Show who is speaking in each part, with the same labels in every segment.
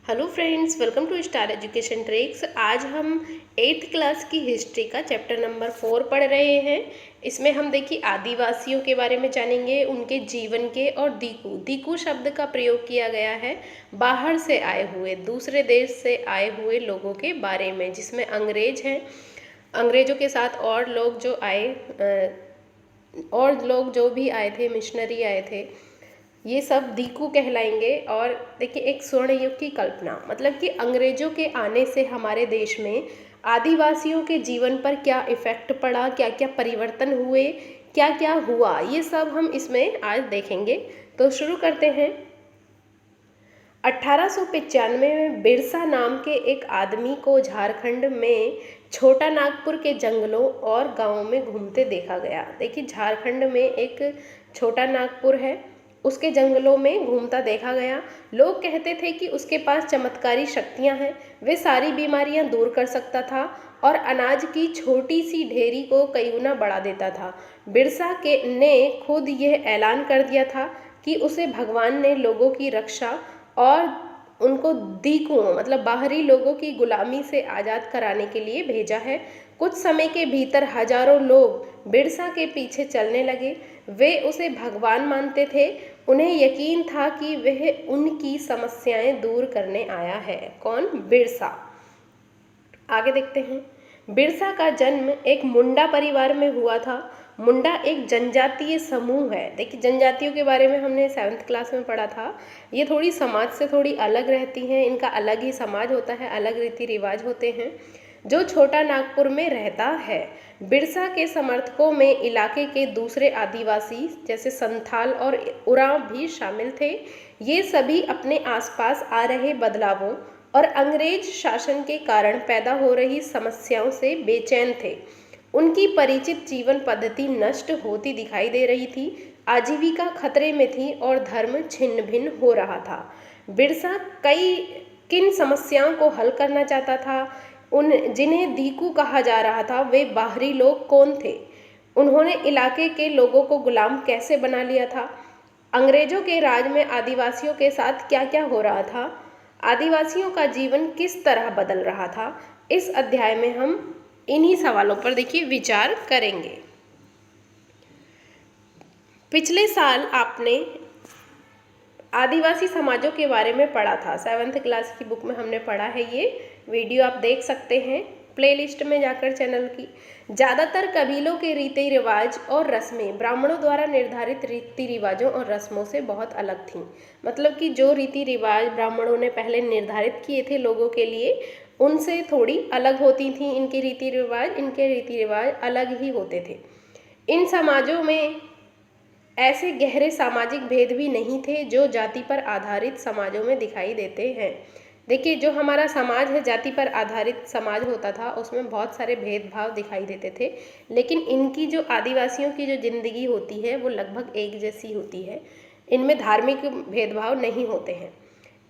Speaker 1: Hello friends, welcome to Star Education Tricks. आज हम 8th class की हिस्ट्री का चैप्टर नंबर 4 पढ़ रहे हैं। इसमें हम देखिए आदिवासियों के बारे में जानेंगे, उनके जीवन के, और दीकू शब्द का प्रयोग किया गया है बाहर से आए हुए, दूसरे देश से आए हुए लोगों के बारे में, जिसमें अंग्रेज हैं। अंग्रेजों के साथ और लोग जो भी आए थे, मिशनरी आए थे, ये सब दीकू कहलाएंगे। और देखिए, एक स्वर्ण युग की कल्पना, मतलब कि अंग्रेजों के आने से हमारे देश में आदिवासियों के जीवन पर क्या इफ़ेक्ट पड़ा, क्या क्या परिवर्तन हुए, क्या क्या हुआ, ये सब हम इसमें आज देखेंगे। तो शुरू करते हैं। 1895 में बिरसा नाम के एक आदमी को झारखंड में छोटा नागपुर के जंगलों और गांवों में घूमते देखा गया। देखिए, झारखंड में एक छोटा नागपुर है, उसके जंगलों में घूमता देखा गया। लोग कहते थे कि उसके पास चमत्कारी शक्तियां हैं, वे सारी बीमारियां दूर कर सकता था और अनाज की छोटी सी ढेरी को कई गुना बढ़ा देता था। बिरसा ने खुद यह ऐलान कर दिया था कि उसे भगवान ने लोगों की रक्षा और उनको दीकुओं मतलब बाहरी लोगों की गुलामी से आज़ाद कराने के लिए भेजा है। कुछ समय के भीतर हजारों लोग बिरसा के पीछे चलने लगे। वे उसे भगवान मानते थे। उन्हें यकीन था कि वह उनकी समस्याएं दूर करने आया है। कौन? बिरसा। आगे देखते हैं। बिरसा का जन्म एक मुंडा परिवार में हुआ था। मुंडा एक जनजातीय समूह है। देखिए, जनजातियों के बारे में हमने 7th क्लास में पढ़ा था। ये थोड़ी समाज से थोड़ी अलग रहती हैं, इनका अलग ही समाज होता है, अलग रीति रिवाज होते हैं, जो छोटा नागपुर में रहता है। बिरसा के समर्थकों में इलाके के दूसरे आदिवासी जैसे संथाल और उरांव भी शामिल थे। ये सभी अपने आसपास आ रहे बदलावों और अंग्रेज शासन के कारण पैदा हो रही समस्याओं से बेचैन थे। उनकी परिचित जीवन पद्धति नष्ट होती दिखाई दे रही थी, आजीविका खतरे में थी और धर्म छिन्न भिन्न हो रहा था। बिरसा किन समस्याओं को हल करना चाहता था? जिन्हें दीकू कहा जा रहा था, वे बाहरी लोग कौन थे? उन्होंने इलाके के लोगों को गुलाम कैसे बना लिया था? अंग्रेजों के राज में आदिवासियों के साथ क्या क्या हो रहा था? आदिवासियों का जीवन किस तरह बदल रहा था? इस अध्याय में हम इन्हीं सवालों पर देखिए विचार करेंगे। पिछले साल आपने आदिवासी समाजों के बारे में पढ़ा था। 7th क्लास की बुक में हमने पढ़ा है। ये वीडियो आप देख सकते हैं प्लेलिस्ट में जाकर चैनल की। ज़्यादातर कबीलों के रीति रिवाज और रस्में ब्राह्मणों द्वारा निर्धारित रीति रिवाजों और रस्मों से बहुत अलग थीं। मतलब कि जो रीति रिवाज ब्राह्मणों ने पहले निर्धारित किए थे लोगों के लिए, उनसे थोड़ी अलग होती थी इनके रीति रिवाज अलग ही होते थे। इन समाजों में ऐसे गहरे सामाजिक भेद भी नहीं थे जो जाति पर आधारित समाजों में दिखाई देते हैं। देखिए, जो हमारा समाज है, जाति पर आधारित समाज होता था, उसमें बहुत सारे भेदभाव दिखाई देते थे। लेकिन इनकी जो आदिवासियों की जो जिंदगी होती है वो लगभग एक जैसी होती है। इनमें धार्मिक भेदभाव नहीं होते हैं।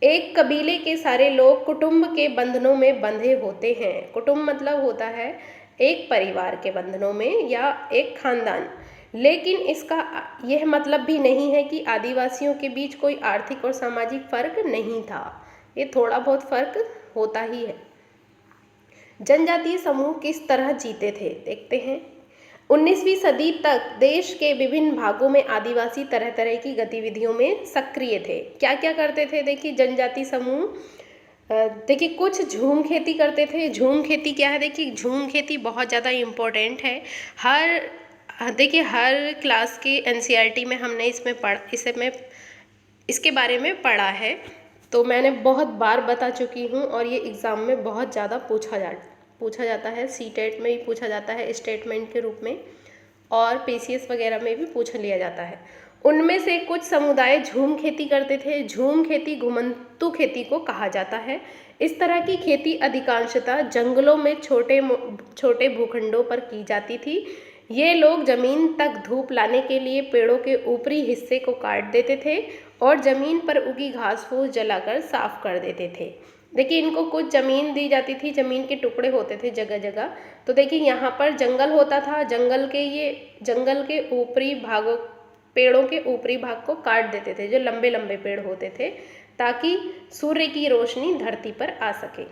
Speaker 1: एक कबीले के सारे लोग कुटुंब के बंधनों में बंधे होते हैं। कुटुंब मतलब होता है एक परिवार के बंधनों में या एक खानदान। लेकिन इसका यह मतलब भी नहीं है कि आदिवासियों के बीच कोई आर्थिक और सामाजिक फर्क नहीं था। ये थोड़ा बहुत फर्क होता ही है। जनजातीय समूह किस तरह जीते थे देखते हैं। 19वीं सदी तक देश के विभिन्न भागों में आदिवासी तरह तरह की गतिविधियों में सक्रिय थे। क्या क्या करते थे? देखिए, जनजाति समूह देखिए कुछ झूम खेती करते थे। झूम खेती क्या है? देखिए, झूम खेती बहुत ज़्यादा इम्पोर्टेंट है। हर क्लास के NCERT में हमने इसके बारे में पढ़ा है, तो मैंने बहुत बार बता चुकी हूँ और ये एग्ज़ाम में बहुत ज़्यादा पूछा जाता है। CTET में भी पूछा जाता है स्टेटमेंट के रूप में, और PCS वगैरह में भी पूछ लिया जाता है। उनमें से कुछ समुदाय झूम खेती करते थे। झूम खेती घुमंतू खेती को कहा जाता है। इस तरह की खेती अधिकांशतः जंगलों में छोटे भूखंडों पर की जाती थी। ये लोग जमीन तक धूप लाने के लिए पेड़ों के ऊपरी हिस्से को काट देते थे और जमीन पर उगी घास फूस जलाकर साफ कर देते थे। देखिए, इनको कुछ ज़मीन दी जाती थी, ज़मीन के टुकड़े होते थे जगह जगह। तो देखिए, यहाँ पर जंगल होता था, जंगल के ऊपरी भागों पेड़ों के ऊपरी भाग को काट देते थे। जो लंबे लंबे पेड़ होते थे ताकि सूर्य की रोशनी धरती पर आ सके।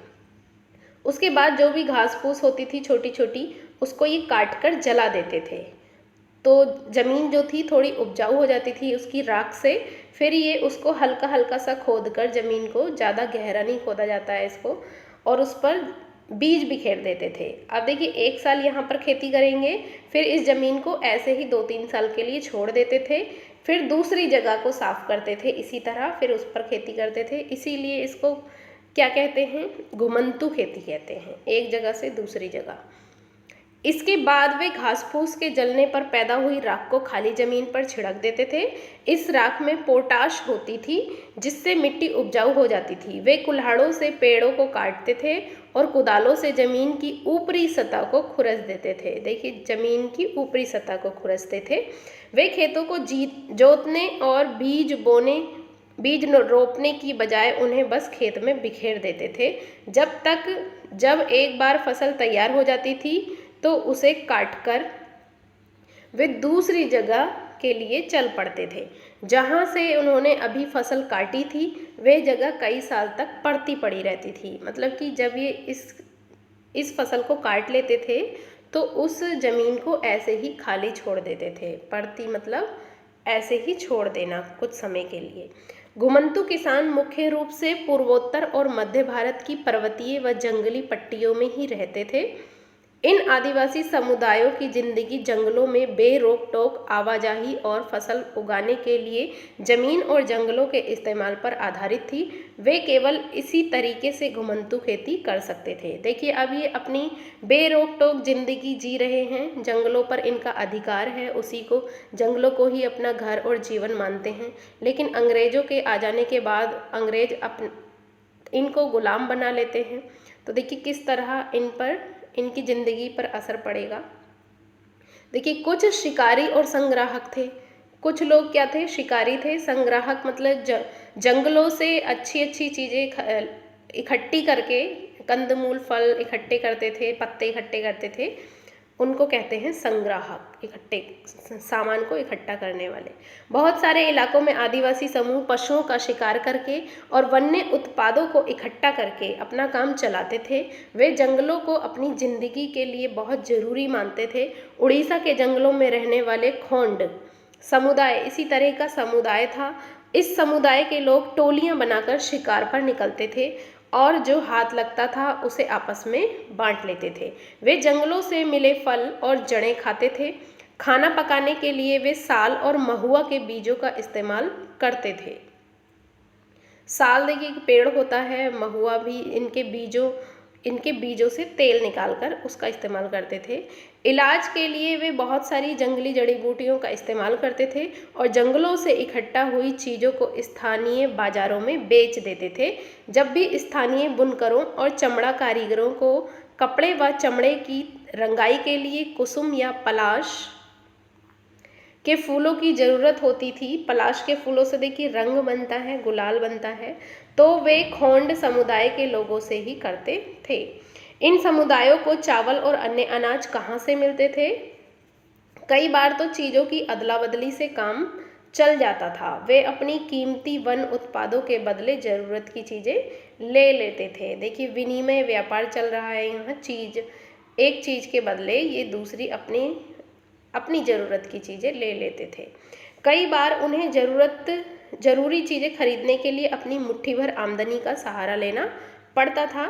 Speaker 1: उसके बाद जो भी घास फूस होती थी छोटी छोटी, उसको ये काट कर जला देते थे, तो ज़मीन जो थी थोड़ी उपजाऊ हो जाती थी उसकी राख से। फिर ये उसको हल्का हल्का सा खोद कर, ज़मीन को ज़्यादा गहरा नहीं खोदा जाता है इसको, और उस पर बीज बिखेर देते थे। अब देखिए 1 साल यहाँ पर खेती करेंगे, फिर इस ज़मीन को ऐसे ही 2-3 साल के लिए छोड़ देते थे, फिर दूसरी जगह को साफ करते थे इसी तरह, फिर उस पर खेती करते थे। इसीलिए इसको क्या कहते हैं, घुमंतू खेती कहते हैं, एक जगह से दूसरी जगह। इसके बाद वे घास फूस के जलने पर पैदा हुई राख को खाली ज़मीन पर छिड़क देते थे। इस राख में पोटाश होती थी जिससे मिट्टी उपजाऊ हो जाती थी। वे कुल्हाड़ों से पेड़ों को काटते थे और कुदालों से ज़मीन की ऊपरी सतह को खुरस देते थे। देखिए ज़मीन की ऊपरी सतह को खुरसते थे। वे खेतों को जोतने और बीज रोपने की बजाय उन्हें बस खेत में बिखेर देते थे, जब एक बार फसल तैयार हो जाती थी तो उसे काटकर वे दूसरी जगह के लिए चल पड़ते थे। जहाँ से उन्होंने अभी फसल काटी थी वे जगह कई साल तक पड़ती पड़ी रहती थी। मतलब कि जब ये इस फसल को काट लेते थे तो उस ज़मीन को ऐसे ही खाली छोड़ देते थे। पड़ती मतलब ऐसे ही छोड़ देना कुछ समय के लिए। घुमंतू किसान मुख्य रूप से पूर्वोत्तर और मध्य भारत की पर्वतीय व जंगली पट्टियों में ही रहते थे। इन आदिवासी समुदायों की जिंदगी जंगलों में बेरोक टोक आवाजाही और फसल उगाने के लिए जमीन और जंगलों के इस्तेमाल पर आधारित थी। वे केवल इसी तरीके से घुमंतू खेती कर सकते थे। देखिए अब ये अपनी बेरोक टोक जिंदगी जी रहे हैं, जंगलों पर इनका अधिकार है, उसी को जंगलों को ही अपना घर और जीवन मानते हैं। लेकिन अंग्रेज़ों के आ जाने के बाद अंग्रेज इनको गुलाम बना लेते हैं। तो देखिए किस तरह इनकी ज़िंदगी पर असर पड़ेगा। देखिए कुछ शिकारी और संग्राहक थे। कुछ लोग क्या थे, शिकारी थे। संग्राहक मतलब जंगलों से अच्छी अच्छी चीज़ें इकट्ठी करके, कंदमूल फल इकट्ठे करते थे, पत्ते इकट्ठे करते थे, उनको कहते हैं संग्राहक। सामान को इकट्ठा करने वाले। बहुत सारे इलाकों में आदिवासी समूह पशुओं का शिकार करके और वन्य उत्पादों को इकट्ठा करके अपना काम चलाते थे। वे जंगलों को अपनी जिंदगी के लिए बहुत ज़रूरी मानते थे। उड़ीसा के जंगलों में रहने वाले खोंड समुदाय इसी तरह का समुदाय था। इस समुदाय के लोग टोलियां बनाकर शिकार पर निकलते थे और जो हाथ लगता था उसे आपस में बांट लेते थे। वे जंगलों से मिले फल और जड़ें खाते थे। खाना पकाने के लिए वे साल और महुआ के बीजों का इस्तेमाल करते थे। साल देखिए एक पेड़ होता है, महुआ भी इनके बीजों से तेल निकालकर उसका इस्तेमाल करते थे। इलाज के लिए वे बहुत सारी जंगली जड़ी बूटियों का इस्तेमाल करते थे और जंगलों से इकट्ठा हुई चीज़ों को स्थानीय बाज़ारों में बेच देते थे। जब भी स्थानीय बुनकरों और चमड़ा कारीगरों को कपड़े व चमड़े की रंगाई के लिए कुसुम या पलाश के फूलों की ज़रूरत होती थी, पलाश के फूलों से देखिए रंग बनता है, गुलाल बनता है, तो वे खोंड समुदाय के लोगों से ही करते थे। इन समुदायों को चावल और अन्य अनाज कहाँ से मिलते थे? कई बार तो चीज़ों की अदला बदली से काम चल जाता था। वे अपनी कीमती वन उत्पादों के बदले ज़रूरत की चीज़ें ले लेते थे। देखिए विनिमय व्यापार चल रहा है यहाँ। एक चीज़ के बदले ये दूसरी अपनी ज़रूरत की चीज़ें ले लेते थे। कई बार उन्हें ज़रूरी चीज़ें खरीदने के लिए अपनी मुट्ठी भर आमदनी का सहारा लेना पड़ता था।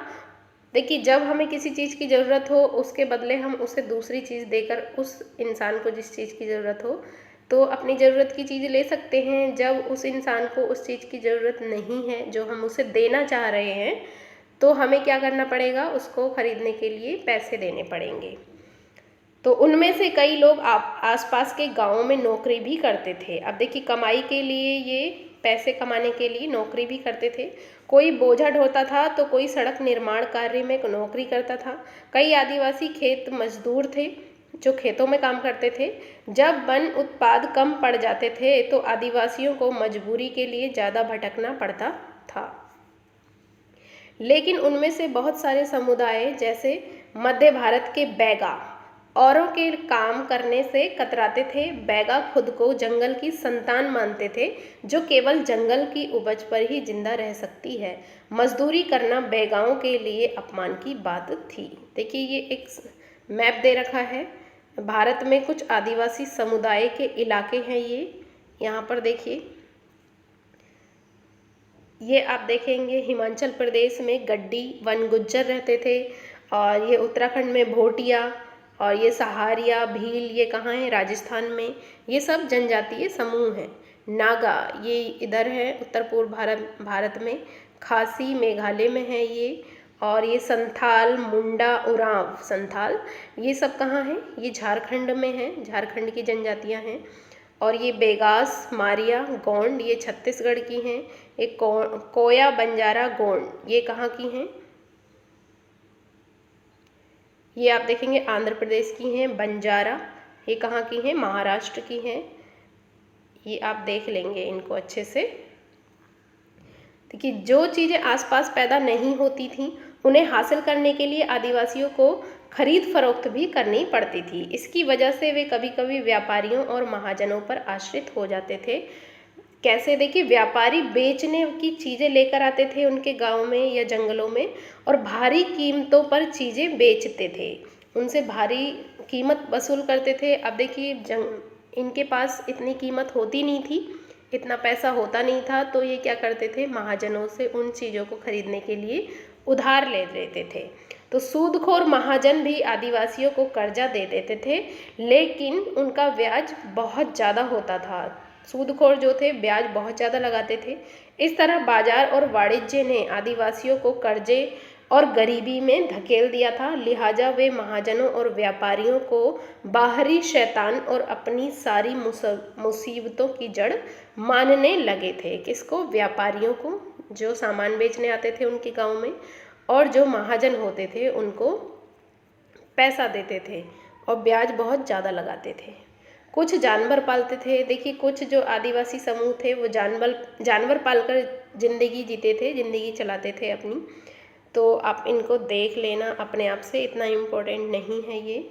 Speaker 1: देखिए जब हमें किसी चीज़ की ज़रूरत हो उसके बदले हम उसे दूसरी चीज़ देकर उस इंसान को जिस चीज़ की ज़रूरत हो तो अपनी ज़रूरत की चीज़ ले सकते हैं। जब उस इंसान को उस चीज़ की ज़रूरत नहीं है जो हम उसे देना चाह रहे हैं तो हमें क्या करना पड़ेगा, उसको खरीदने के लिए पैसे देने पड़ेंगे। तो उनमें से कई लोग आसपास के गांवों में नौकरी भी करते थे। अब देखिए कमाई के लिए, ये पैसे कमाने के लिए नौकरी भी करते थे। कोई बोझा ढोता था तो कोई सड़क निर्माण कार्य में नौकरी करता था। कई आदिवासी खेत मजदूर थे जो खेतों में काम करते थे। जब वन उत्पाद कम पड़ जाते थे तो आदिवासियों को मजबूरी के लिए ज़्यादा भटकना पड़ता था। लेकिन उनमें से बहुत सारे समुदाय जैसे मध्य भारत के बैगा औरों के काम करने से कतराते थे। बैगा खुद को जंगल की संतान मानते थे जो केवल जंगल की उपज पर ही जिंदा रह सकती है। मजदूरी करना बैगाओं के लिए अपमान की बात थी। देखिए ये एक मैप दे रखा है। भारत में कुछ आदिवासी समुदाय के इलाके हैं ये। यहाँ पर देखिए, ये आप देखेंगे हिमाचल प्रदेश में गड्डी वन गुज्जर रहते थे, और ये उत्तराखंड में भोटिया, और ये सहारिया भील ये कहाँ है, राजस्थान में। ये सब जनजातीय समूह हैं। नागा ये इधर है उत्तर पूर्व भारत में। खासी मेघालय में है ये। और ये संथाल, मुंडा, उरांव, संथाल ये सब कहाँ हैं, ये झारखंड में है। झारखंड की जनजातियाँ हैं। और ये बेगास, मारिया, गोंड ये छत्तीसगढ़ की हैं। एक कोया, बंजारा, गोंड ये कहाँ की हैं, ये आप देखेंगे आंध्र प्रदेश की हैं। बंजारा ये कहाँ की हैं, महाराष्ट्र की हैं। ये आप देख लेंगे इनको अच्छे से। देखिए जो चीज़ें आसपास पैदा नहीं होती थी उन्हें हासिल करने के लिए आदिवासियों को खरीद फरोख्त भी करनी पड़ती थी। इसकी वजह से वे कभी कभी व्यापारियों और महाजनों पर आश्रित हो जाते थे। कैसे, देखिए व्यापारी बेचने की चीज़ें लेकर आते थे उनके गांव में या जंगलों में, और भारी कीमतों पर चीज़ें बेचते थे, उनसे भारी कीमत वसूल करते थे। अब देखिए इनके पास इतनी कीमत होती नहीं थी, इतना पैसा होता नहीं था, तो ये क्या करते थे, महाजनों से उन चीज़ों को खरीदने के लिए उधार ले लेते थे। तो सूदखोर महाजन भी आदिवासियों को कर्जा दे देते थे, लेकिन उनका ब्याज बहुत ज़्यादा होता था। सूदखोर जो थे ब्याज बहुत ज़्यादा लगाते थे। इस तरह बाजार और वाणिज्य ने आदिवासियों को कर्जे और गरीबी में धकेल दिया था। लिहाजा वे महाजनों और व्यापारियों को बाहरी शैतान और अपनी सारी मुसीबतों की जड़ मानने लगे थे। किसको, व्यापारियों को, जो सामान बेचने आते थे उनके गांव में, और जो महाजन होते थे उनको पैसा देते थे और ब्याज बहुत ज़्यादा लगाते थे। कुछ जानवर पालते थे। देखिए कुछ जो आदिवासी समूह थे वो जानवर पालकर ज़िंदगी जीते थे, ज़िंदगी चलाते थे अपनी। तो आप इनको देख लेना अपने आप से, इतना इम्पोर्टेंट नहीं है ये।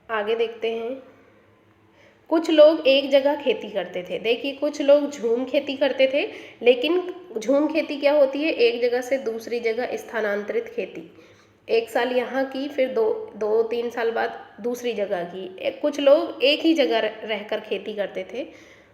Speaker 1: आगे देखते हैं। कुछ लोग एक जगह खेती करते थे। देखिए कुछ लोग झूम खेती करते थे, लेकिन झूम खेती क्या होती है, एक जगह से दूसरी जगह स्थानांतरित खेती। एक साल यहाँ की, फिर दो तीन साल बाद दूसरी जगह की। कुछ लोग एक ही जगह रहकर खेती करते थे।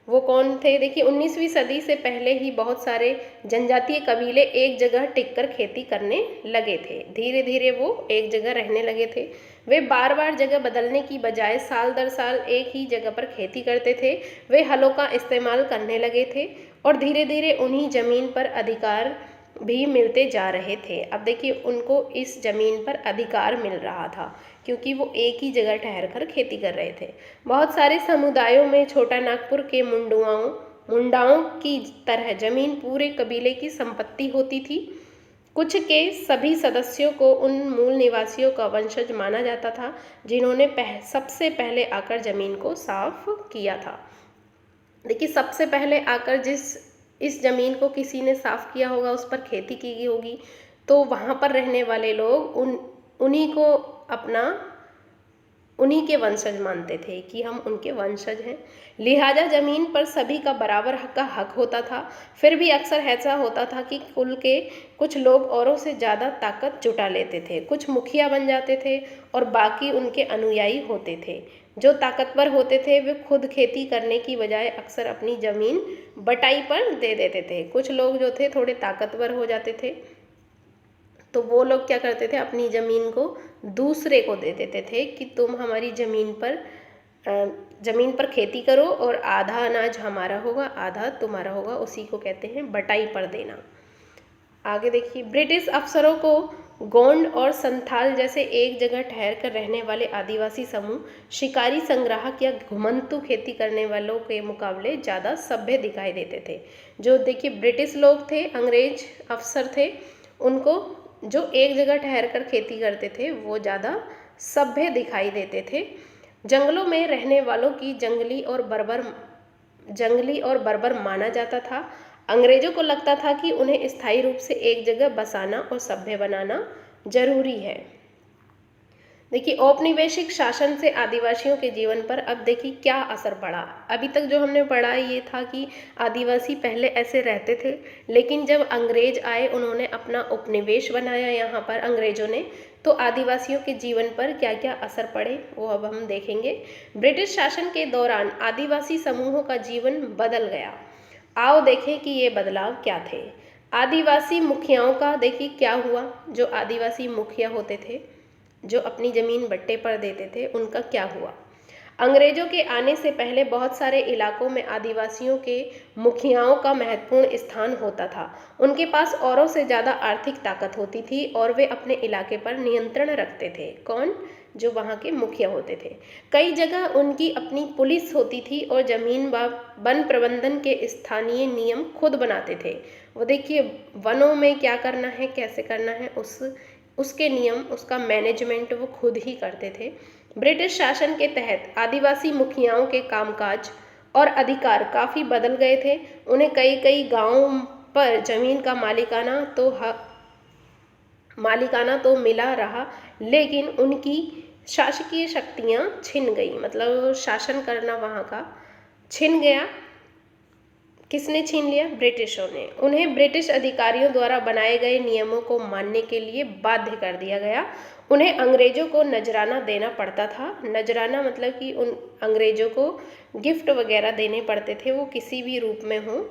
Speaker 1: वो कौन थे, देखिए 19वीं सदी से पहले ही बहुत सारे जनजातीय कबीले एक जगह टिककर खेती करने लगे थे। धीरे धीरे वो एक जगह रहने लगे थे। वे बार बार जगह बदलने की बजाय साल दर साल एक ही जगह पर खेती करते थे। वे हलों का इस्तेमाल करने लगे थे और धीरे धीरे उन्हीं जमीन पर अधिकार भी मिलते जा रहे थे। अब देखिए उनको इस ज़मीन पर अधिकार मिल रहा था क्योंकि वो एक ही जगह ठहर कर खेती कर रहे थे। बहुत सारे समुदायों में छोटा नागपुर के मुंडाओं की तरह ज़मीन पूरे कबीले की संपत्ति होती थी। कुछ के सभी सदस्यों को उन मूल निवासियों का वंशज माना जाता था जिन्होंने सबसे पहले आकर ज़मीन को साफ किया था। देखिए सबसे पहले आकर इस ज़मीन को किसी ने साफ़ किया होगा, उस पर खेती की गई होगी, तो वहाँ पर रहने वाले लोग उन्हीं के वंशज मानते थे कि हम उनके वंशज हैं। लिहाजा ज़मीन पर सभी का बराबर हक होता था। फिर भी अक्सर ऐसा होता था कि कुल के कुछ लोग औरों से ज़्यादा ताकत जुटा लेते थे। कुछ मुखिया बन जाते थे और बाकी उनके अनुयायी होते थे। जो ताकतवर होते थे वे खुद खेती करने की बजाय अक्सर अपनी ज़मीन बटाई पर दे देते थे। कुछ लोग जो थे थोड़े ताकतवर हो जाते थे तो वो लोग क्या करते थे, अपनी ज़मीन को दूसरे को दे देते थे कि तुम हमारी ज़मीन पर खेती करो और आधा अनाज हमारा होगा, आधा तुम्हारा होगा। उसी को कहते हैं बटाई पर देना। आगे देखिए, ब्रिटिश अफसरों को गोंड और संथाल जैसे एक जगह ठहर कर रहने वाले आदिवासी समूह शिकारी, संग्राहक या घुमंतू खेती करने वालों के मुकाबले ज़्यादा सभ्य दिखाई देते थे। जो देखिए ब्रिटिश लोग थे, अंग्रेज अफसर थे, उनको जो एक जगह ठहर कर खेती करते थे वो ज़्यादा सभ्य दिखाई देते थे। जंगलों में रहने वालों की जंगली और बर्बर माना जाता था। अंग्रेजों को लगता था कि उन्हें स्थायी रूप से एक जगह बसाना और सभ्य बनाना जरूरी है। देखिए औपनिवेशिक शासन से आदिवासियों के जीवन पर अब देखिए क्या असर पड़ा। अभी तक जो हमने पढ़ा ये था कि आदिवासी पहले ऐसे रहते थे, लेकिन जब अंग्रेज आए उन्होंने अपना उपनिवेश बनाया यहाँ पर अंग्रेजों ने, तो आदिवासियों के जीवन पर क्या क्या असर पड़े वो अब हम देखेंगे। ब्रिटिश शासन के दौरान आदिवासी समूहों का जीवन बदल गया। आओ देखें कि ये बदलाव क्या थे। आदिवासी मुखियाओं का देखिए क्या हुआ। जो आदिवासी मुखिया होते थे जो अपनी ज़मीन बट्टे पर देते थे उनका क्या हुआ। अंग्रेजों के आने से पहले बहुत सारे इलाकों में आदिवासियों के मुखियाओं का महत्वपूर्ण स्थान होता था। उनके पास औरों से ज़्यादा आर्थिक ताकत होती थी और वे अपने इलाके पर नियंत्रण रखते थे। कौन? जो वहाँ के मुखिया होते थे। कई जगह उनकी अपनी पुलिस होती थी और जमीन व वन प्रबंधन के स्थानीय नियम खुद बनाते थे। वो देखिए वनों में क्या करना है, कैसे करना है, उसके नियम, उसका मैनेजमेंट वो खुद ही करते थे। ब्रिटिश शासन के तहत आदिवासी मुखियाओं के कामकाज और अधिकार काफ़ी बदल गए थे। उन्हें कई कई गांवों पर जमीन का मालिकाना तो मिला रहा, लेकिन उनकी शासकीय शक्तियां छिन गई। मतलब शासन करना वहाँ का छिन गया। किसने छीन लिया? ब्रिटिशों ने। उन्हें ब्रिटिश अधिकारियों द्वारा बनाए गए नियमों को मानने के लिए बाध्य कर दिया गया। उन्हें अंग्रेजों को नजराना देना पड़ता था। नजराना मतलब कि उन अंग्रेजों को गिफ्ट वगैरह देने पड़ते थे, वो किसी भी रूप में हों,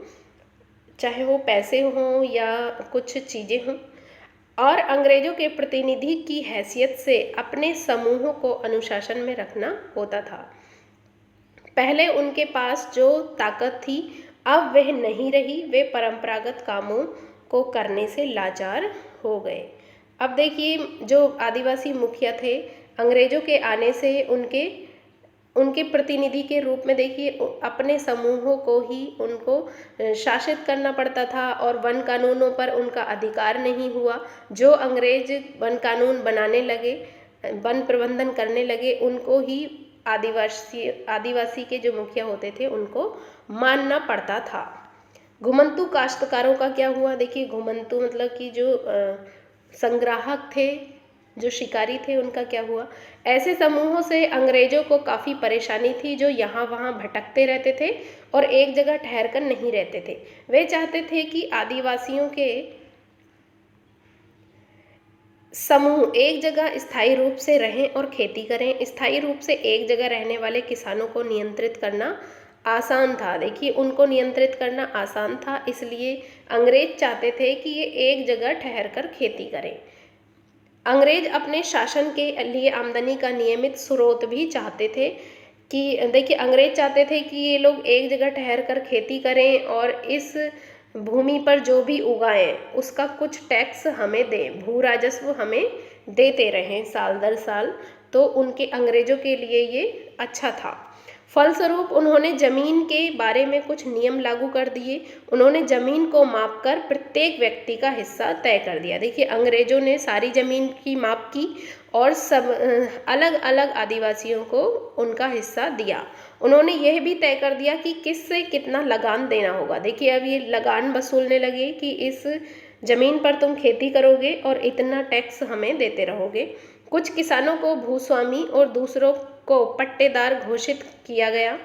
Speaker 1: चाहे वो पैसे हों या कुछ चीज़ें हों। और अंग्रेजों के प्रतिनिधि की हैसियत से अपने समूहों को अनुशासन में रखना होता था। पहले उनके पास जो ताकत थी अब वह नहीं रही। वे परंपरागत कामों को करने से लाचार हो गए। अब देखिए जो आदिवासी मुखिया थे, अंग्रेजों के आने से उनके प्रतिनिधि के रूप में देखिए अपने समूहों को ही उनको शासित करना पड़ता था और वन कानूनों पर उनका अधिकार नहीं हुआ। जो अंग्रेज वन कानून बनाने लगे, वन प्रबंधन करने लगे, उनको ही आदिवासी के जो मुखिया होते थे उनको मानना पड़ता था। घुमंतू काश्तकारों का क्या हुआ? देखिए घुमंतू मतलब कि जो संग्राहक थे, जो शिकारी थे, उनका क्या हुआ। ऐसे समूहों से अंग्रेजों को काफ़ी परेशानी थी, जो यहाँ वहाँ भटकते रहते थे और एक जगह ठहर कर नहीं रहते थे। वे चाहते थे कि आदिवासियों के समूह एक जगह स्थायी रूप से रहें और खेती करें। स्थायी रूप से एक जगह रहने वाले किसानों को नियंत्रित करना आसान था। देखिए उनको नियंत्रित करना आसान था, इसलिए अंग्रेज चाहते थे कि ये एक जगह ठहर कर खेती करें। अंग्रेज अपने शासन के लिए आमदनी का नियमित स्रोत भी चाहते थे कि देखिए अंग्रेज चाहते थे कि ये लोग एक जगह ठहर कर खेती करें और इस भूमि पर जो भी उगाएं उसका कुछ टैक्स हमें दें, भू राजस्व हमें देते रहें साल दर साल। तो उनके अंग्रेजों के लिए ये अच्छा था। फलस्वरूप उन्होंने जमीन के बारे में कुछ नियम लागू कर दिए। उन्होंने जमीन को मापकर प्रत्येक व्यक्ति का हिस्सा तय कर दिया। देखिए अंग्रेजों ने सारी जमीन की माप की और सब अलग अलग आदिवासियों को उनका हिस्सा दिया। उन्होंने यह भी तय कर दिया कि किससे कितना लगान देना होगा। देखिए अब ये लगान वसूलने लगे कि इस जमीन पर तुम खेती करोगे और इतना टैक्स हमें देते रहोगे। कुछ किसानों को भूस्वामी और दूसरों को पट्टेदार घोषित किया गया।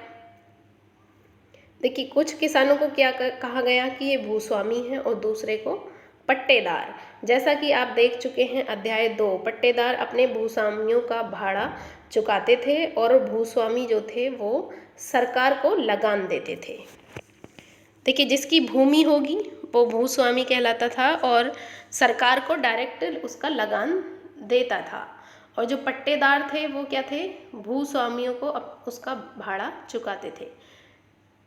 Speaker 1: देखिए कुछ किसानों को क्या कहा गया कि ये भूस्वामी हैं और दूसरे को पट्टेदार। जैसा कि आप देख चुके हैं अध्याय 2, पट्टेदार अपने भूस्वामियों का भाड़ा चुकाते थे और भूस्वामी जो थे वो सरकार को लगान देते थे। देखिए जिसकी भूमि होगी वो भूस्वामी कहलाता था और सरकार को डायरेक्ट उसका लगान देता था। और जो पट्टेदार थे वो क्या थे? भूस्वामियों को उसका भाड़ा चुकाते थे।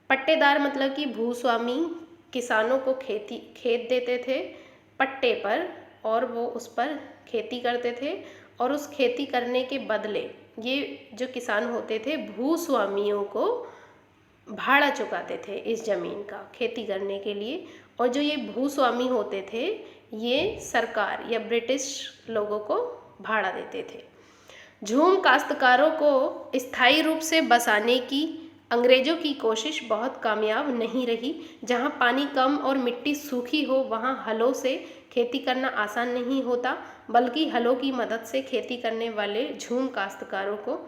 Speaker 1: पट्टेदार मतलब कि भूस्वामी किसानों को खेत देते थे पट्टे पर और वो उस पर खेती करते थे और उस खेती करने के बदले ये जो किसान होते थे भूस्वामियों को भाड़ा चुकाते थे इस ज़मीन का खेती करने के लिए। और जो ये भूस्वामी होते थे ये सरकार या ब्रिटिश लोगों को भाड़ा देते थे। झूम काश्तकारों को स्थायी रूप से बसाने की अंग्रेजों की कोशिश बहुत कामयाब नहीं रही। जहाँ पानी कम और मिट्टी सूखी हो वहाँ हलों से खेती करना आसान नहीं होता, बल्कि हलों की मदद से खेती करने वाले झूम काश्तकारों को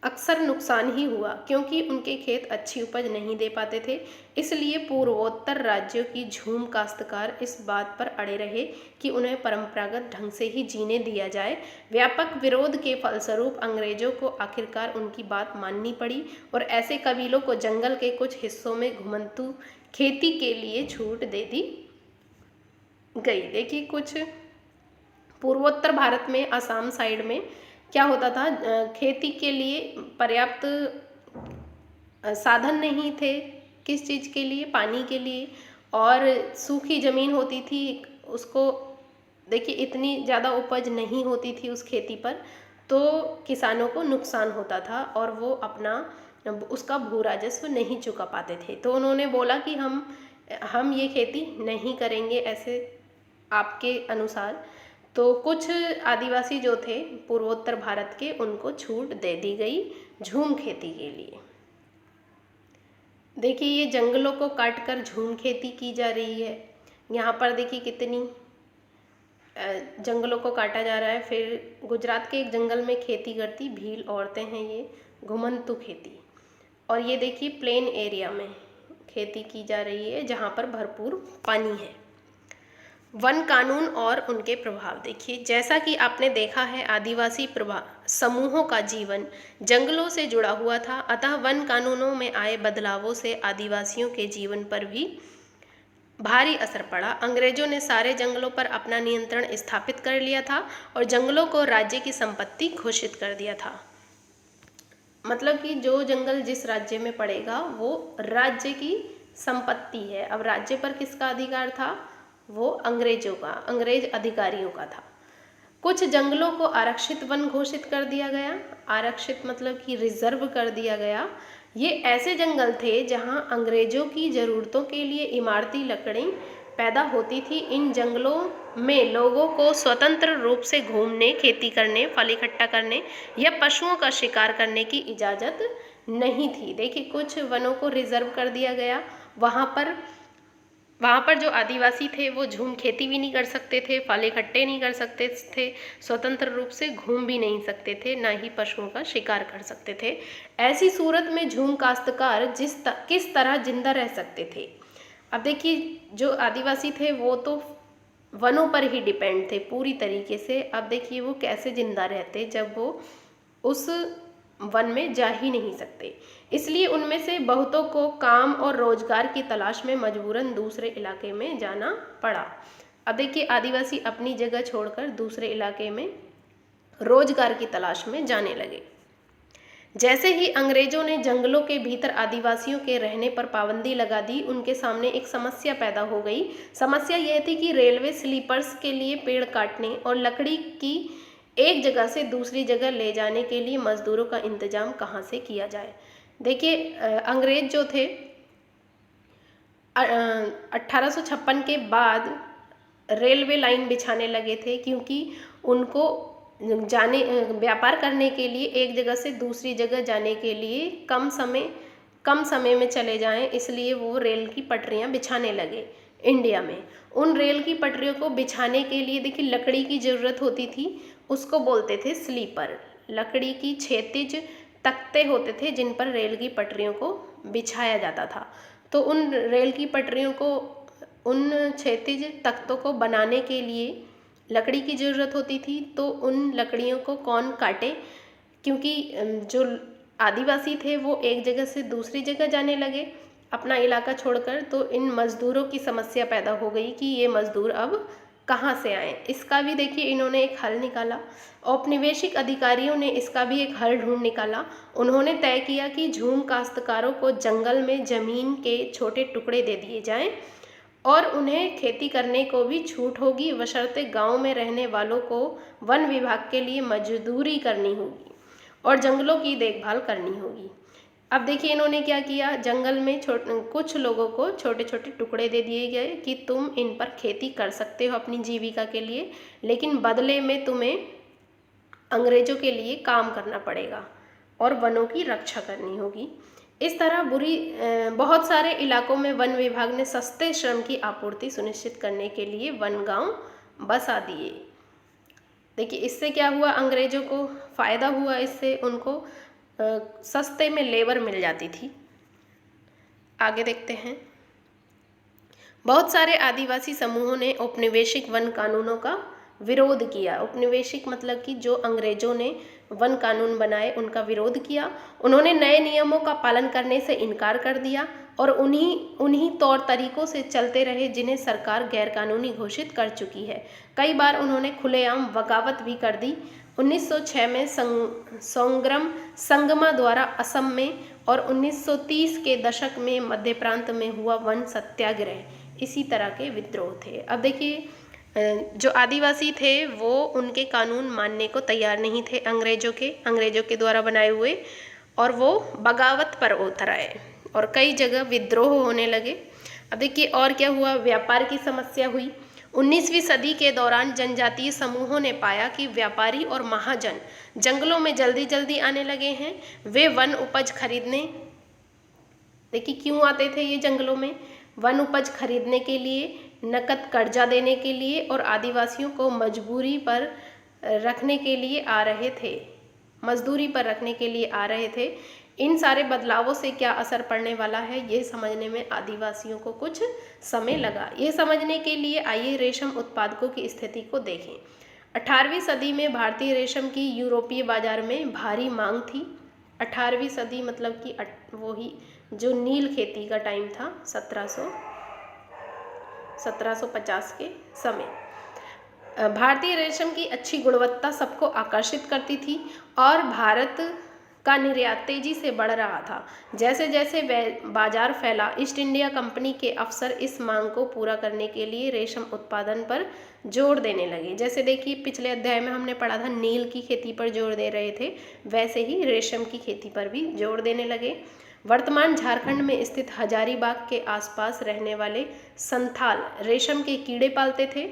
Speaker 1: अक्सर नुकसान ही हुआ, क्योंकि उनके खेत अच्छी उपज नहीं दे पाते थे। इसलिए पूर्वोत्तर राज्यों की झूम काश्तकार इस बात पर अड़े रहे कि उन्हें परंपरागत ढंग से ही जीने दिया जाए। व्यापक विरोध के फलस्वरूप अंग्रेजों को आखिरकार उनकी बात माननी पड़ी और ऐसे कबीलों को जंगल के कुछ हिस्सों में घुमंतू खेती के लिए छूट दे दी गई। देखिए, कुछ पूर्वोत्तर भारत में असम साइड में क्या होता था, खेती के लिए पर्याप्त साधन नहीं थे। किस चीज़ के लिए? पानी के लिए। और सूखी ज़मीन होती थी, उसको देखिए इतनी ज़्यादा उपज नहीं होती थी उस खेती पर, तो किसानों को नुकसान होता था और वो अपना उसका भू राजस्व नहीं चुका पाते थे। तो उन्होंने बोला कि हम ये खेती नहीं करेंगे ऐसे आपके अनुसार। तो कुछ आदिवासी जो थे पूर्वोत्तर भारत के, उनको छूट दे दी गई झूम खेती के लिए। देखिए, ये जंगलों को काटकर झूम खेती की जा रही है। यहाँ पर देखिए कितनी जंगलों को काटा जा रहा है। फिर गुजरात के एक जंगल में खेती करती भील औरतें हैं, ये घुमंतू खेती। और ये देखिए प्लेन एरिया में खेती की जा रही है जहाँ पर भरपूर पानी है। वन कानून और उनके प्रभाव। देखिए, जैसा कि आपने देखा है, आदिवासी समूहों का जीवन जंगलों से जुड़ा हुआ था, अतः वन कानूनों में आए बदलावों से आदिवासियों के जीवन पर भी भारी असर पड़ा। अंग्रेजों ने सारे जंगलों पर अपना नियंत्रण स्थापित कर लिया था और जंगलों को राज्य की संपत्ति घोषित कर दिया था। मतलब कि जो जंगल जिस राज्य में पड़ेगा वो राज्य की संपत्ति है। अब राज्य पर किसका अधिकार था? वो अंग्रेजों का, अंग्रेज अधिकारियों का था। कुछ जंगलों को आरक्षित वन घोषित कर दिया गया। आरक्षित मतलब कि रिजर्व कर दिया गया। ये ऐसे जंगल थे जहां अंग्रेजों की ज़रूरतों के लिए इमारती लकड़ी पैदा होती थी। इन जंगलों में लोगों को स्वतंत्र रूप से घूमने, खेती करने, फल इकट्ठा करने या पशुओं का शिकार करने की इजाज़त नहीं थी। देखिए, कुछ वनों को रिजर्व कर दिया गया। वहाँ पर जो आदिवासी थे वो झूम खेती भी नहीं कर सकते थे, फल इकट्ठे नहीं कर सकते थे, स्वतंत्र रूप से घूम भी नहीं सकते थे, ना ही पशुओं का शिकार कर सकते थे। ऐसी सूरत में झूम काश्तकार किस तरह जिंदा रह सकते थे? अब देखिए, जो आदिवासी थे वो तो वनों पर ही डिपेंड थे पूरी तरीके से। अब देखिए वो कैसे जिंदा रहते जब वो उस वन में जा ही नहीं सकते। इसलिए उनमें से बहुतों को काम और रोजगार की तलाश में मजबूरन दूसरे इलाके में जाना पड़ा। अब देखिए, आदिवासी अपनी जगह छोड़कर दूसरे इलाके में रोजगार की तलाश में जाने लगे। जैसे ही अंग्रेजों ने जंगलों के भीतर आदिवासियों के रहने पर पाबंदी लगा दी, उनके सामने एक समस्या पैदा हो गई। समस्या यह थी कि रेलवे स्लीपर्स के लिए पेड़ काटने और लकड़ी की एक जगह से दूसरी जगह ले जाने के लिए मजदूरों का इंतजाम कहाँ से किया जाए। देखिए, अंग्रेज जो थे 1856 के बाद रेलवे लाइन बिछाने लगे थे, क्योंकि उनको व्यापार करने के लिए एक जगह से दूसरी जगह जाने के लिए कम समय में चले जाएं, इसलिए वो रेल की पटरियां बिछाने लगे इंडिया में। उन रेल की पटरियों को बिछाने के लिए देखिए लकड़ी की ज़रूरत होती थी, उसको बोलते थे स्लीपर। लकड़ी की क्षैतिज तख्ते होते थे जिन पर रेल की पटरियों को बिछाया जाता था। तो उन रेल की पटरियों को, उन क्षैतिज तख्तों को बनाने के लिए लकड़ी की ज़रूरत होती थी। तो उन लकड़ियों को कौन काटे? क्योंकि जो आदिवासी थे वो एक जगह से दूसरी जगह जाने लगे अपना इलाका छोड़कर, तो इन मज़दूरों की समस्या पैदा हो गई कि ये मज़दूर अब कहाँ से आए। इसका भी देखिए इन्होंने एक हल निकाला। औपनिवेशिक अधिकारियों ने इसका भी एक हल ढूंढ निकाला। उन्होंने तय किया कि झूम काश्तकारों को जंगल में ज़मीन के छोटे टुकड़े दे दिए जाएं और उन्हें खेती करने को भी छूट होगी, बशर्ते गांव में रहने वालों को वन विभाग के लिए मजदूरी करनी होगी और जंगलों की देखभाल करनी होगी। अब देखिए इन्होंने क्या किया, जंगल में कुछ लोगों को छोटे छोटे टुकड़े दे दिए गए कि तुम इन पर खेती कर सकते हो अपनी जीविका के लिए, लेकिन बदले में तुम्हें अंग्रेजों के लिए काम करना पड़ेगा। और वनों की रक्षा करनी होगी। इस तरह बहुत सारे इलाकों में वन विभाग ने सस्ते श्रम की आपूर्ति सुनिश्चित करने के लिए वन गांव बसा दिए। देखिए इससे क्या हुआ, अंग्रेजों को फ़ायदा हुआ, इससे उनको सस्ते में लेबर मिल जाती थी। आगे देखते हैं। बहुत सारे आदिवासी समूहों ने औपनिवेशिक वन कानूनों का विरोध किया। औपनिवेशिक मतलब कि जो अंग्रेजों ने वन कानून बनाए उनका विरोध किया। उन्होंने नए नियमों का पालन करने से इनकार कर दिया और उन्हीं तौर तरीकों से चलते रहे जिन्हें सरकार गैरकानूनी घोषित कर चुकी है। कई बार उन्होंने खुलेआम बगावत भी कर दी। 1906 में संगमा द्वारा असम में और 1930 के दशक में मध्य प्रांत में हुआ वन सत्याग्रह इसी तरह के विद्रोह थे। अब देखिए जो आदिवासी थे वो उनके कानून मानने को तैयार नहीं थे अंग्रेजों के द्वारा बनाए हुए, और वो बगावत पर उतर आए और कई जगह विद्रोह होने लगे। अब देखिए और क्या हुआ, व्यापार की समस्या हुई। 19वीं सदी के दौरान जनजातीय समूहों ने पाया कि व्यापारी और महाजन जंगलों में जल्दी जल्दी आने लगे हैं। वे वन उपज खरीदने, देखिए क्यों आते थे ये जंगलों में, वन उपज खरीदने के लिए, नकद कर्जा देने के लिए और आदिवासियों को मजदूरी पर रखने के लिए आ रहे थे। इन सारे बदलावों से क्या असर पड़ने वाला है ये समझने में आदिवासियों को कुछ समय लगा। ये समझने के लिए आइए रेशम उत्पादकों की स्थिति को देखें। 18वीं सदी में भारतीय रेशम की यूरोपीय बाजार में भारी मांग थी। 18वीं सदी मतलब कि वही जो नील खेती का टाइम था, 1750 के समय। भारतीय रेशम की अच्छी गुणवत्ता सबको आकर्षित करती थी और भारत का निर्यात तेजी से बढ़ रहा था। जैसे जैसे बाजार फैला, ईस्ट इंडिया कंपनी के अफसर इस मांग को पूरा करने के लिए रेशम उत्पादन पर जोर देने लगे। जैसे देखिए पिछले अध्याय में हमने पढ़ा था नील की खेती पर जोर दे रहे थे, वैसे ही रेशम की खेती पर भी जोर देने लगे। वर्तमान झारखंड में स्थित हजारीबाग के आसपास रहने वाले संथाल रेशम के कीड़े पालते थे।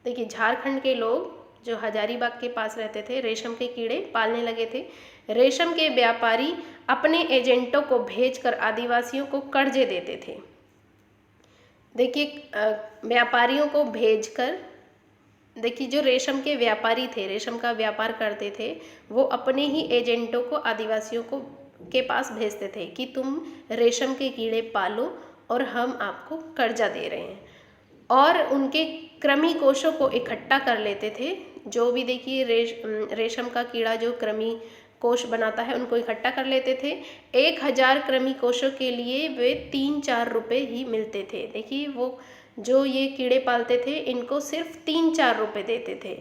Speaker 1: देखिए झारखंड के लोग जो हजारीबाग के पास रहते थे रेशम के कीड़े पालने लगे थे। रेशम के व्यापारी अपने एजेंटों को भेजकर आदिवासियों को कर्जे देते थे। देखिए व्यापारियों को भेजकर, देखिए जो रेशम के व्यापारी थे, रेशम का व्यापार करते थे, वो अपने ही एजेंटों को आदिवासियों को के पास भेजते थे कि तुम रेशम के कीड़े पालो और हम आपको कर्जा दे रहे हैं, और उनके कृमि कोशों को इकट्ठा कर लेते थे। जो भी देखिए रेशम का कीड़ा जो कृमि कोश बनाता है उनको इकट्ठा कर लेते थे। 1000 कृमि कोशों के लिए वे 3-4 रुपये ही मिलते थे। देखिए वो जो ये कीड़े पालते थे इनको सिर्फ 3-4 रुपये देते थे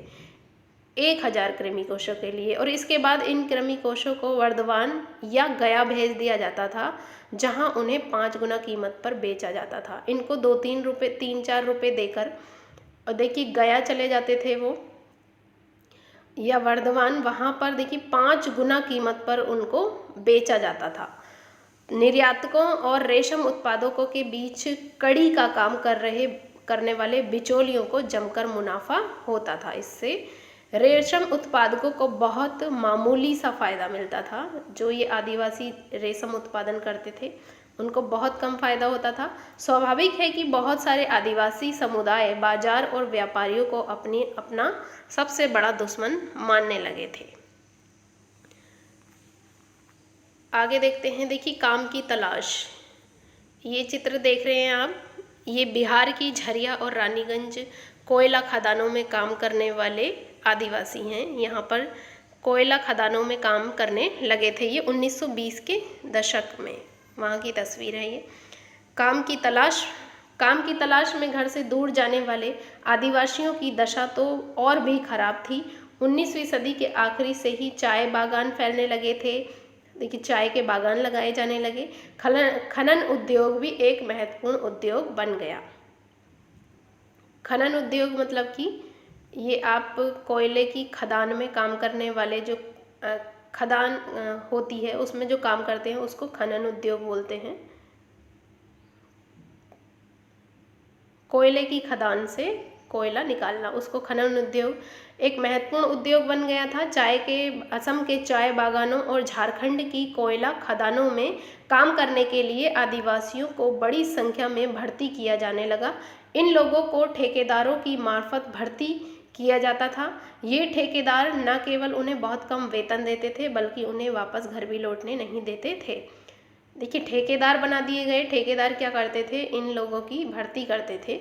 Speaker 1: 1000 कृमि कोशों के लिए, और इसके बाद इन कृमि कोशों को वर्धमान या गया भेज दिया जाता था, जहां उन्हें 5 गुना कीमत पर बेचा जाता था। इनको 2-3 रुपये 3-4 रुपये देकर, और देखिए गया चले जाते थे वो या वर्धमान, वहां पर देखिए 5 गुना कीमत पर उनको बेचा जाता था। निर्यातकों और रेशम उत्पादकों के बीच कड़ी का काम करने वाले बिचौलियों को जमकर मुनाफा होता था। इससे रेशम उत्पादकों को बहुत मामूली सा फायदा मिलता था। जो ये आदिवासी रेशम उत्पादन करते थे उनको बहुत कम फायदा होता था। स्वाभाविक है कि बहुत सारे आदिवासी समुदाय बाजार और व्यापारियों को अपना सबसे बड़ा दुश्मन मानने लगे थे। आगे देखते हैं। देखिए काम की तलाश, ये चित्र देख रहे हैं आप, ये बिहार की झरिया और रानीगंज कोयला खदानों में काम करने वाले आदिवासी हैं। यहाँ पर कोयला खदानों में काम करने लगे थे ये 1920 के दशक में, वहाँ की तस्वीर है ये। काम की तलाश में घर से दूर जाने वाले आदिवासियों की दशा तो और भी खराब थी। 19वीं सदी के आखिरी से ही चाय बागान फैलने लगे थे। देखिए चाय के बागान लगाए जाने लगे। खनन उद्योग भी एक महत्वपूर्ण उद्योग बन गया। खनन उद्योग मतलब कि ये आप कोयले की खदान में काम करने वाले जो खदान होती है उसमें जो काम करते हैं उसको खनन उद्योग बोलते हैं। कोयले की खदान से कोयला निकालना, उसको खनन उद्योग एक महत्वपूर्ण उद्योग बन गया था। असम के चाय बागानों और झारखंड की कोयला खदानों में काम करने के लिए आदिवासियों को बड़ी संख्या में भर्ती किया जाने लगा। इन लोगों को ठेकेदारों की मार्फत भर्ती किया जाता था। ये ठेकेदार न केवल उन्हें बहुत कम वेतन देते थे बल्कि उन्हें वापस घर भी लौटने नहीं देते थे। देखिए, ठेकेदार बना दिए गए। ठेकेदार क्या करते थे, इन लोगों की भर्ती करते थे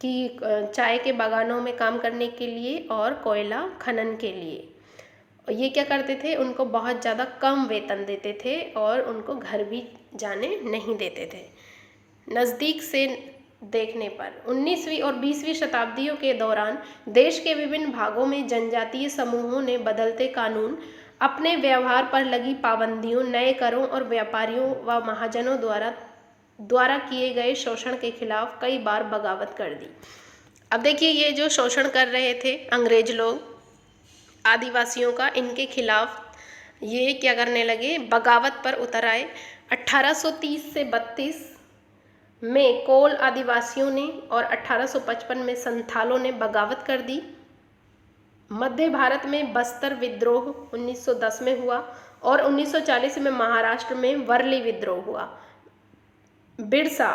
Speaker 1: कि चाय के बागानों में काम करने के लिए और कोयला खनन के लिए। ये क्या करते थे, उनको बहुत ज़्यादा कम वेतन देते थे और उनको घर भी जाने नहीं देते थे। नज़दीक से देखने पर 19वीं और 20वीं शताब्दियों के दौरान देश के विभिन्न भागों में जनजातीय समूहों ने बदलते कानून, अपने व्यवहार पर लगी पाबंदियों, नए करों और व्यापारियों व महाजनों द्वारा किए गए शोषण के खिलाफ कई बार बगावत कर दी। अब देखिए, ये जो शोषण कर रहे थे अंग्रेज लोग आदिवासियों का, इनके खिलाफ ये क्या करने लगे, बगावत पर उतर आए। 1830 से 32 में कोल आदिवासियों ने और 1855 में संथालों ने बगावत कर दी। मध्य भारत में बस्तर विद्रोह 1910 में हुआ और 1940 में महाराष्ट्र में वर्ली विद्रोह हुआ। बिरसा,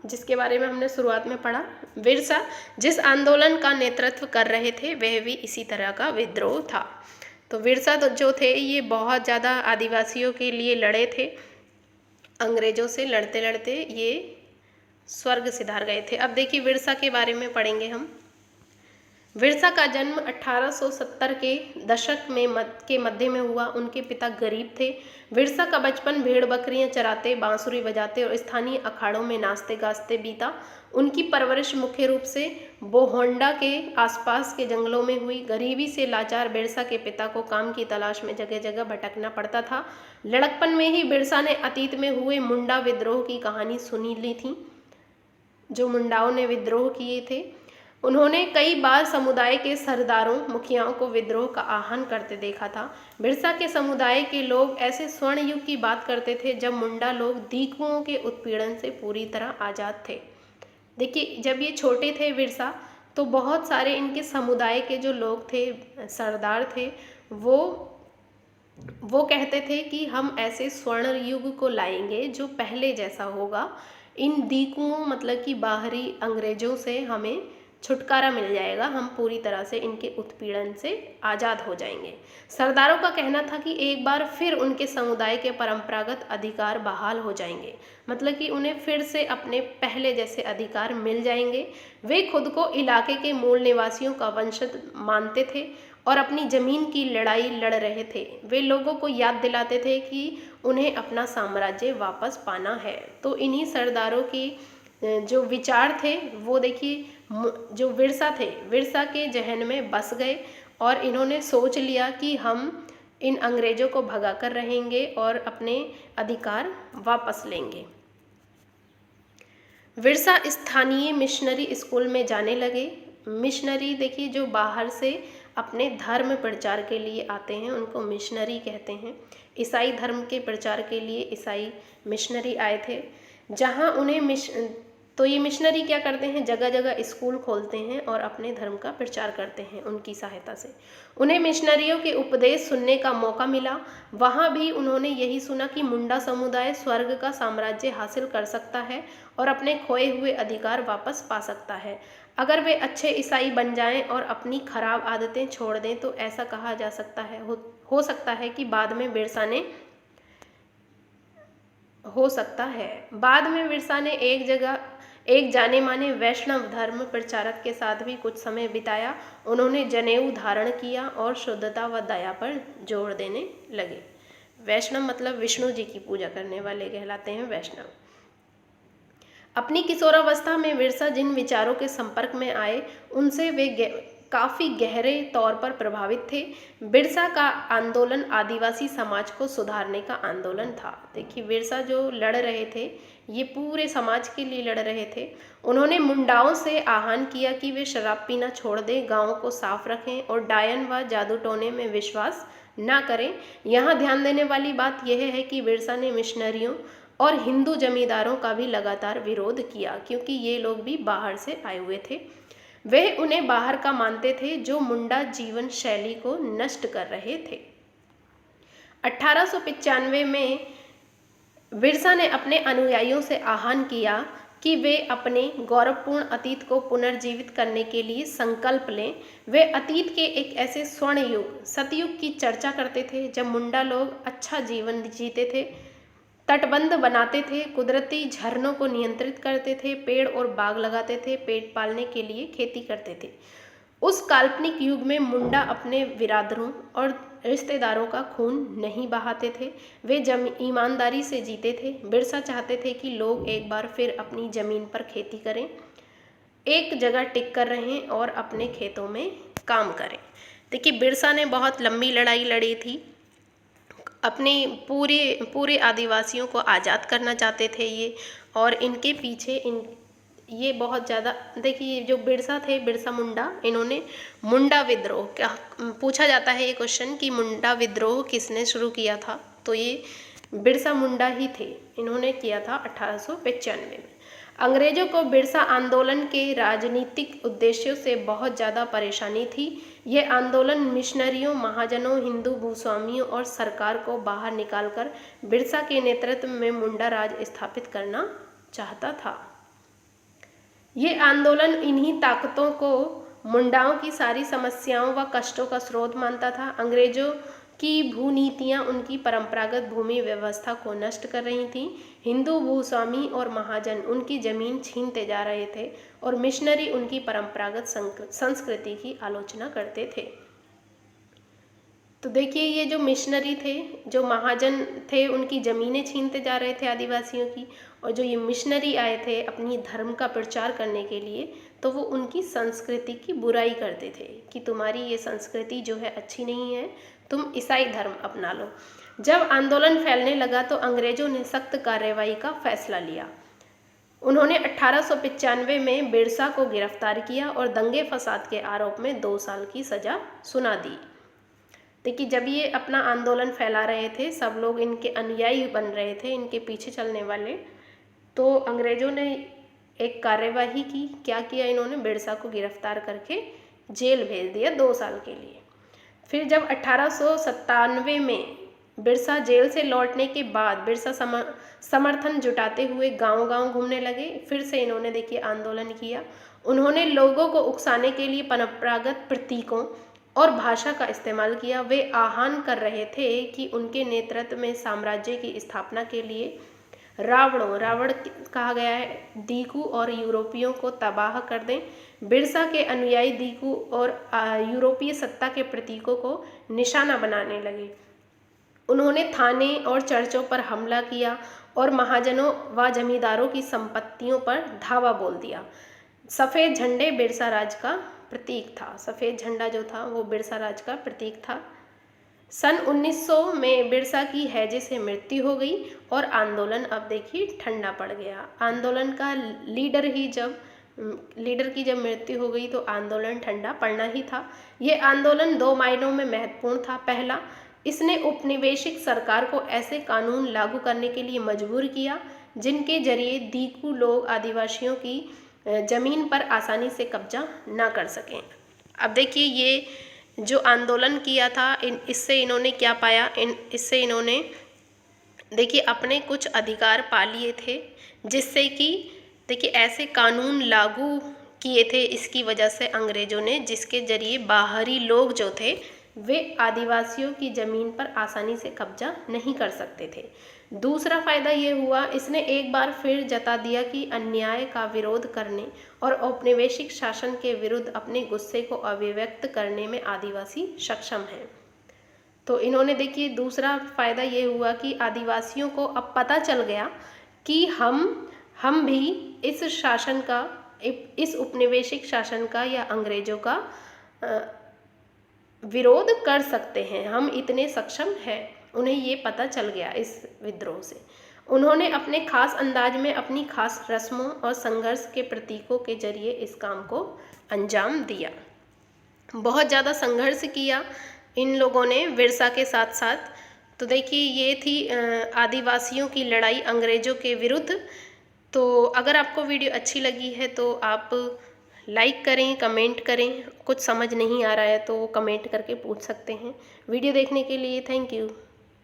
Speaker 1: जिसके बारे में हमने शुरुआत में पढ़ा, बिरसा जिस आंदोलन का नेतृत्व कर रहे थे वह भी इसी तरह का विद्रोह था। तो बिरसा तो जो थे ये बहुत ज़्यादा आदिवासियों के लिए लड़े थे। अंग्रेजों से लड़ते लड़ते ये स्वर्ग सिधार गए थे। अब देखिए, बिरसा के बारे में पढ़ेंगे हम। बिरसा का जन्म 1870 के दशक के मध्य में हुआ। उनके पिता गरीब थे। बिरसा का बचपन भेड़ बकरियां चराते, बांसुरी बजाते और स्थानीय अखाड़ों में नाचते गाजते बीता। उनकी परवरिश मुख्य रूप से बोहोंडा के आसपास के जंगलों में हुई। गरीबी से लाचार बिरसा के पिता को काम की तलाश में जगह जगह भटकना पड़ता था। लड़कपन में ही बिरसा ने अतीत में हुए मुंडा विद्रोह की कहानी सुनी ली थी, जो मुंडाओं ने विद्रोह किए थे। उन्होंने कई बार समुदाय के सरदारों, मुखियाओं को विद्रोह का आह्वान करते देखा था। बिरसा के समुदाय के लोग ऐसे स्वर्ण युग की बात करते थे जब मुंडा लोग दीकुओं के उत्पीड़न से पूरी तरह आज़ाद थे। देखिए, जब ये छोटे थे बिरसा, तो बहुत सारे इनके समुदाय के जो लोग थे, सरदार थे, वो कहते थे कि हम ऐसे स्वर्ण युग को लाएंगे जो पहले जैसा होगा। इन दीकुओं मतलब कि बाहरी अंग्रेजों से हमें छुटकारा मिल जाएगा, हम पूरी तरह से इनके उत्पीड़न से आज़ाद हो जाएंगे। सरदारों का कहना था कि एक बार फिर उनके समुदाय के परंपरागत अधिकार बहाल हो जाएंगे, मतलब कि उन्हें फिर से अपने पहले जैसे अधिकार मिल जाएंगे। वे खुद को इलाके के मूल निवासियों का वंशज मानते थे और अपनी ज़मीन की लड़ाई लड़ रहे थे। वे लोगों को याद दिलाते थे कि उन्हें अपना साम्राज्य वापस पाना है। तो इन्हीं सरदारों की जो विचार थे वो देखिए, जो बिरसा थे, बिरसा के जहन में बस गए और इन्होंने सोच लिया कि हम इन अंग्रेजों को भगा कर रहेंगे और अपने अधिकार वापस लेंगे। बिरसा स्थानीय मिशनरी स्कूल में जाने लगे। मिशनरी देखिए, जो बाहर से अपने धर्म प्रचार के लिए आते हैं उनको मिशनरी कहते हैं। ईसाई धर्म के प्रचार के लिए ईसाई मिशनरी आए थे, जहां उन्हें तो ये मिशनरी क्या करते हैं, जगह जगह स्कूल खोलते हैं और अपने धर्म का प्रचार करते हैं। उनकी सहायता से उन्हें मिशनरियों के उपदेश सुनने का मौका मिला। वहाँ भी उन्होंने यही सुना कि मुंडा समुदाय स्वर्ग का साम्राज्य हासिल कर सकता है और अपने खोए हुए अधिकार वापस पा सकता है अगर वे अच्छे ईसाई बन जाएं और अपनी खराब आदतें छोड़ दें। तो ऐसा कहा जा सकता है हो सकता है कि बाद में बिरसा ने एक जाने माने वैष्णव धर्म प्रचारक के साथ भी कुछ समय बिताया। उन्होंने जनेऊ धारण किया और शुद्धता व दया पर जोर देने लगे। वैष्णव मतलब विष्णु जी की पूजा करने वाले कहलाते हैं वैष्णव। अपनी किशोरावस्था में बिरसा जिन विचारों के संपर्क में आए उनसे वे काफ़ी गहरे तौर पर प्रभावित थे। बिरसा का आंदोलन आदिवासी समाज को सुधारने का आंदोलन था। देखिए, बिरसा जो लड़ रहे थे ये पूरे समाज के लिए लड़ रहे थे। उन्होंने मुंडाओं से आह्वान किया कि वे शराब पीना छोड़ दें, गाँव को साफ रखें और डायन व जादू टोने में विश्वास न करें। यहाँ ध्यान देने वाली बात यह है कि बिरसा ने मिशनरियों और हिंदू जमींदारों का भी लगातार विरोध किया, क्योंकि ये लोग भी बाहर से आए हुए थे। वह उन्हें बाहर का मानते थे जो मुंडा जीवन शैली को नष्ट कर रहे थे। 1895 में बिरसा ने अपने अनुयायियों से आह्वान किया कि वे अपने गौरवपूर्ण अतीत को पुनर्जीवित करने के लिए संकल्प लें। वे अतीत के एक ऐसे स्वर्ण युग सतयुग की चर्चा करते थे जब मुंडा लोग अच्छा जीवन जीते थे, तटबंध बनाते थे, कुदरती झरनों को नियंत्रित करते थे, पेड़ और बाग लगाते थे, पेट पालने के लिए खेती करते थे। उस काल्पनिक युग में मुंडा अपने बिरादरों और रिश्तेदारों का खून नहीं बहाते थे, वे ईमानदारी से जीते थे। बिरसा चाहते थे कि लोग एक बार फिर अपनी ज़मीन पर खेती करें, एक जगह टिक कर रहें और अपने खेतों में काम करें। देखिए, बिरसा ने बहुत लंबी लड़ाई लड़ी थी, अपने पूरे आदिवासियों को आज़ाद करना चाहते थे ये, और इनके पीछे ये बहुत ज़्यादा, देखिए जो बिरसा थे, बिरसा मुंडा, इन्होंने मुंडा विद्रोह, क्या पूछा जाता है ये क्वेश्चन कि मुंडा विद्रोह किसने शुरू किया था, तो ये बिरसा मुंडा ही थे, इन्होंने किया था 1895 में। अंग्रेजों को बिरसा आंदोलन के राजनीतिक उद्देश्यों से बहुत ज़्यादा परेशानी थी। ये आंदोलन मिशनरियों, महाजनों, हिंदू भूस्वामियों और सरकार को बाहर निकालकर बिरसा के नेतृत्व में मुंडा राज स्थापित करना चाहता था। ये आंदोलन इन्हीं ताकतों को मुंडाओं की सारी समस्याओं व कष्टों का स्रोत मानता था। अंग्रेजों की भूनीतियाँ उनकी परंपरागत भूमि व्यवस्था को नष्ट कर रही थीं। हिंदू भूस्वामी और महाजन उनकी ज़मीन छीनते जा रहे थे और मिशनरी उनकी परंपरागत संस्कृति की आलोचना करते थे। तो देखिए, ये जो मिशनरी थे, जो महाजन थे, उनकी ज़मीनें छीनते जा रहे थे आदिवासियों की, और जो ये मिशनरी आए थे अपनी धर्म का प्रचार करने के लिए, तो वो उनकी संस्कृति की बुराई करते थे कि तुम्हारी ये संस्कृति जो है अच्छी नहीं है, तुम ईसाई धर्म अपना लो। जब आंदोलन फैलने लगा तो अंग्रेजों ने सख्त कार्रवाई का फैसला लिया। उन्होंने 1895 में बिरसा को गिरफ्तार किया और दंगे फसाद के आरोप में 2 साल की सज़ा सुना दी। देखिए, जब ये अपना आंदोलन फैला रहे थे, सब लोग इनके अनुयायी बन रहे थे, इनके पीछे चलने वाले, तो अंग्रेज़ों ने एक कार्यवाही की। क्या किया इन्होंने? बिरसा को गिरफ्तार करके जेल भेज दिया 2 साल के लिए। फिर जब 1897 में बिरसा जेल से लौटने के बाद बिरसा समर्थन जुटाते हुए गांव-गांव घूमने लगे। फिर से इन्होंने देखिए आंदोलन किया। उन्होंने लोगों को उकसाने के लिए परंपरागत प्रतीकों और भाषा का इस्तेमाल किया। वे आह्वान कर रहे थे कि उनके नेतृत्व में साम्राज्य की स्थापना के लिए रावण कहा गया है, दीकू और यूरोपियों को तबाह कर दें। बिरसा के अनुयायी दीकू और यूरोपीय सत्ता के प्रतीकों को निशाना बनाने लगे। उन्होंने थाने और चर्चों पर हमला किया और महाजनों व जमींदारों की संपत्तियों पर धावा बोल दिया। सफ़ेद झंडे बिरसा राज का प्रतीक था। सफ़ेद झंडा जो था वो बिरसा राज का प्रतीक था। सन 1900 में बिरसा की हैजे से मृत्यु हो गई और आंदोलन अब देखिए ठंडा पड़ गया। आंदोलन का लीडर की जब मृत्यु हो गई तो आंदोलन ठंडा पड़ना ही था। ये आंदोलन 2 मायनों में महत्वपूर्ण था। पहला, इसने उपनिवेशिक सरकार को ऐसे कानून लागू करने के लिए मजबूर किया जिनके जरिए दीकू लोग आदिवासियों की ज़मीन पर आसानी से कब्जा ना कर सकें। अब देखिए, ये जो आंदोलन किया था, इससे इन्होंने क्या पाया? इससे इन्होंने देखिए अपने कुछ अधिकार पा लिए थे, जिससे कि देखिए ऐसे कानून लागू किए थे इसकी वजह से अंग्रेज़ों ने, जिसके जरिए बाहरी लोग जो थे वे आदिवासियों की ज़मीन पर आसानी से कब्जा नहीं कर सकते थे। दूसरा फ़ायदा ये हुआ, इसने एक बार फिर जता दिया कि अन्याय का विरोध करने और औपनिवेशिक शासन के विरुद्ध अपने गुस्से को अभिव्यक्त करने में आदिवासी सक्षम हैं। तो इन्होंने देखिए दूसरा फ़ायदा ये हुआ कि आदिवासियों को अब पता चल गया कि हम भी इस शासन का, इस उपनिवेशिक शासन का या अंग्रेज़ों का विरोध कर सकते हैं, हम इतने सक्षम हैं। उन्हें ये पता चल गया इस विद्रोह से। उन्होंने अपने खास अंदाज में अपनी खास रस्मों और संघर्ष के प्रतीकों के जरिए इस काम को अंजाम दिया। बहुत ज़्यादा संघर्ष किया इन लोगों ने बिरसा के साथ साथ। तो देखिए, ये थी आदिवासियों की लड़ाई अंग्रेज़ों के विरुद्ध। तो अगर आपको वीडियो अच्छी लगी है तो आप लाइक करें, कमेंट करें। कुछ समझ नहीं आ रहा है तो कमेंट करके पूछ सकते हैं। वीडियो देखने के लिए थैंक यू।